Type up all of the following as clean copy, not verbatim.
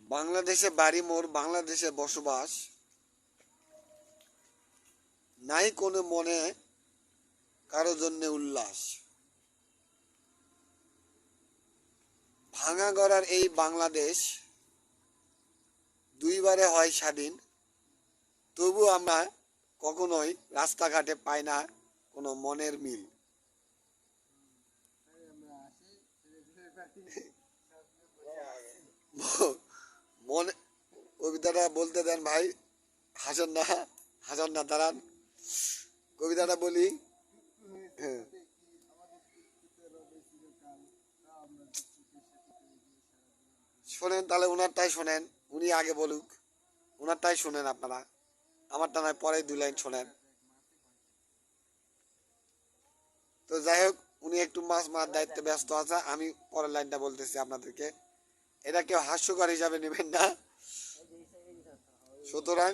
বাংলাদেশে বাড়ি মোর বাংলাদেশে বসবাস, নাই কোনো মনে কারো জন্যে উল্লাস। ভাঙা গড়ার এই বাংলাদেশ দুইবারে হয় স্বাধীন, তবু আমরা কখনোই রাস্তাঘাটে পাই না কোনো মনের মিল। মনে কবিতাটা বলতে দেন ভাই, হাসান না দাঁড়ান, কবিতাটা বলি। হ্যাঁ, শোনেন তাহলে ওনারটাই শোনেন, উনি আগে বলুক, ওনারটাই শোনেন আপনারা, আমারটা নয় পরে দুই লাইন শোনেন। তো যাই হোক, উনি একটু মাছ মারার দায়িত্বে ব্যস্ত আছে, আমি পরের লাইনটা বলতেছি আপনাদেরকে। এটা কেউ হাস্যকর হিসাবে নেবেন না। সুতরাং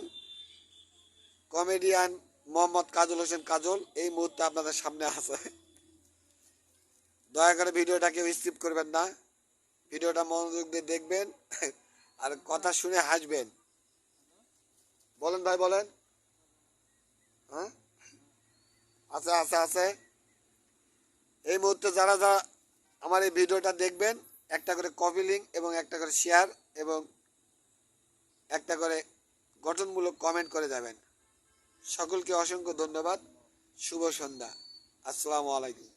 কমেডিয়ান মোহাম্মদ কাজল হোসেন কাজল এই মুহূর্তে আপনাদের সামনে আছে। দয়া করে ভিডিওটা কেউ স্কিপ করবেন না, ভিডিওটা মনোযোগ দিয়ে দেখবেন আর কথা শুনে হাসবেন। বলেন ভাই বলেন। হ্যাঁ, আছে আছে আছে। এই মুহূর্তে যারা যারা আমার এই ভিডিওটা দেখবেন, একটা করে কপি লিঙ্ক এবং একটা করে শেয়ার এবং একটা করে গঠনমূলক কমেন্ট করে যাবেন। সকলকে অসংখ্য ধন্যবাদ। শুভ সন্ধ্যা। আসসালামু আলাইকুম।